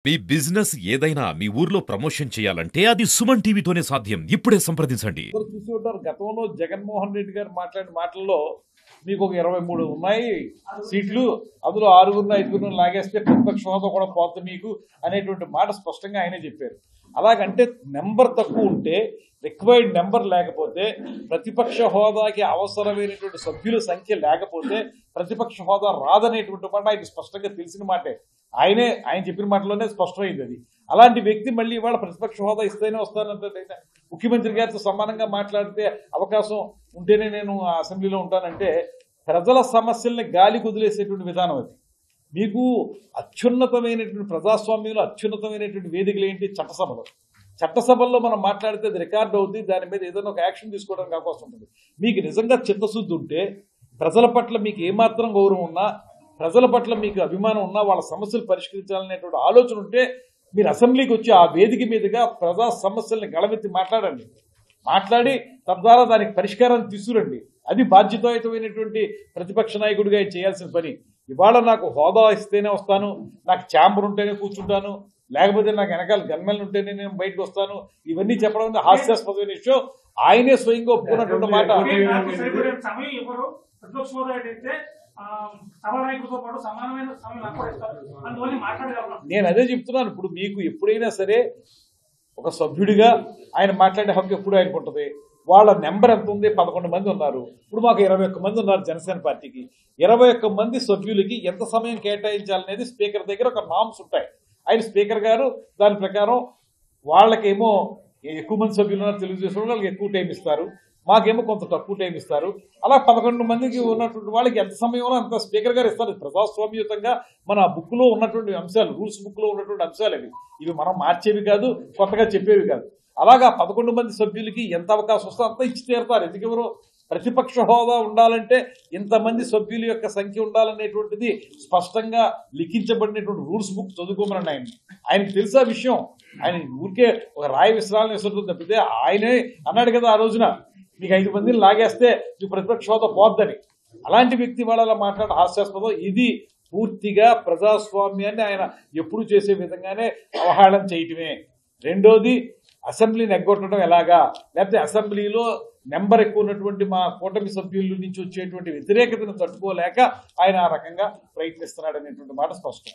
మీ business ఏదైనా మీ ఊర్లో promotion చేయాలంటే అది సుమన్ టీవీతోనే సాధ్యం. ఇప్పుడే సంప్రదించండి. చూసి ఉంటారు గతంలో జగన్మోహన్ రెడ్డి గారు మాట్లాడిన మాటల్లో మీకు ఒక 23 ఉన్నాయి సీట్లు, అందులో 6 5 లాగేస్తే ప్రతిపక్ష హోదా కూడా పోతుంది మీకు అనేటువంటి మాట స్పష్టంగా ఆయనే చెప్పారు. అలాగంటే నెంబర్ తక్కువ ఉంటే, రిక్వైర్డ్ నెంబర్ లేకపోతే, ప్రతిపక్ష హోదాకి అవసరమైనటువంటి సభ్యుల సంఖ్య లేకపోతే ప్రతిపక్ష హోదా రాదనేటువంటి మాట ఆయన స్పష్టంగా తెలిసిన మాటే. ఆయన చెప్పిన మాటలోనే స్పష్టమైంది అది. అలాంటి వ్యక్తి మళ్ళీ ఇవాళ ప్రతిపక్ష హోదా ఇస్తేనే వస్తానంటే, ముఖ్యమంత్రి గారితో సమానంగా మాట్లాడితే అవకాశం ఉంటేనే నేను అసెంబ్లీలో ఉంటానంటే ప్రజల సమస్యల్ని గాలి కుదిలేసేటువంటి విధానం అది. మీకు అత్యున్నతమైనటువంటి ప్రజాస్వామ్యంలో అత్యున్నతమైనటువంటి వేదికలు ఏంటి? చట్టసభలు. చట్టసభల్లో మనం మాట్లాడితే అది రికార్డు అవుతుంది, దాని మీద ఏదైనా ఒక యాక్షన్ తీసుకోవడానికి అవకాశం ఉంటుంది. మీకు నిజంగా చిత్తశుద్ధి ఉంటే, ప్రజల పట్ల మీకు ఏమాత్రం గౌరవం ఉన్నా, ప్రజల పట్ల మీకు అభిమానం ఉన్నా, వాళ్ళ సమస్యలు పరిష్కరించాలనేటువంటి ఆలోచన ఉంటే మీరు అసెంబ్లీకి వచ్చి ఆ వేదిక మీదుగా ప్రజా సమస్యల్ని గళమెత్తి మాట్లాడండి. మాట్లాడి తద్వారా దానికి పరిష్కారాన్ని తీసుకురండి. అది బాధ్యతాయుతమైనటువంటి ప్రతిపక్ష నాయకుడిగా ఆయన చేయాల్సిన పని. ఇవాళ నాకు హోదా ఇస్తేనే వస్తాను, నాకు ఛాంబర్ ఉంటేనే కూర్చుంటాను, లేకపోతే నాకు వెనకాల గన్మెన్లు ఉంటేనే నేను బయటకు వస్తాను, ఇవన్నీ చెప్పడం హాస్యాస్పదమైన విషయం. ఆయనే స్వయంగా ఒప్పుకున్నటువంటి మాట. నేను అదే చెప్తున్నాను. ఇప్పుడు మీకు ఎప్పుడైనా సరే ఒక సభ్యుడిగా ఆయన మాట్లాడే హక్కు ఎప్పుడు ఆయనకు ఉంటుంది. వాళ్ళ నెంబర్ ఎంత ఉంది? 11 మంది ఉన్నారు. ఇప్పుడు మాకు 21 మంది ఉన్నారు జనసేన పార్టీకి. 21 మంది సభ్యులకి ఎంత సమయం కేటాయించాలనేది స్పీకర్ దగ్గర ఒక నామ్స్ ఉంటాయి. ఆయన స్పీకర్ గారు దాని ప్రకారం వాళ్ళకేమో ఎక్కువ మంది సభ్యులు ఉన్నారు, తెలుగుదేశం వాళ్ళకి ఎక్కువ టైం ఇస్తారు, మాకేమో కొంత తక్కువ టైం ఇస్తారు. అలా 11 మందికి ఉన్నటువంటి వాళ్ళకి ఎంత సమయంలో అంత స్పీకర్ గారు ఇస్తారు. ప్రజాస్వామ్యయుతంగా మన బుక్ లో ఉన్నటువంటి అంశాలు, రూల్స్ బుక్ లో ఉన్నటువంటి అంశాలు ఇవి మనం మార్చేవి కాదు, కొత్తగా చెప్పేవి కాదు. అలాగా 11 మంది సభ్యులకి ఎంత అవకాశం వస్తే అంత ఇచ్చి తీరుతారు. ఎందుకెవరు? ప్రతిపక్ష హోదా ఉండాలంటే ఇంతమంది సభ్యుల యొక్క సంఖ్య ఉండాలనేటువంటిది స్పష్టంగా లిఖించబడినటువంటి రూల్స్ బుక్ చదువుకోమని ఆయనకి తెలుసా విషయం. ఆయన ఊరికే ఒక రాయి విశ్రాలను ఇస్తుంది తప్పితే ఆయనే అన్నాడు కదా ఆ రోజున, మీకు 5 మందిని లాగేస్తే మీకు ప్రతిపక్ష హోదా పోద్దని. అలాంటి వ్యక్తి వాళ్ళ మాట్లాడే హాస్యాస్పదం. ఇది పూర్తిగా ప్రజాస్వామ్యాన్ని ఆయన ఎప్పుడు చేసే విధంగానే అవహేళన చేయటమే. రెండోది, అసెంబ్లీని ఎగ్గొట్టడం ఎలాగా, లేకపోతే అసెంబ్లీలో నెంబర్ ఎక్కువ ఉన్నటువంటి మా కూటమి సభ్యుల నుంచి వచ్చేటువంటి వ్యతిరేకతను తట్టుకోలేక ఆయన ఆ రకంగా ప్రయత్నిస్తున్నాడు అనేటువంటి మాట స్పష్టం.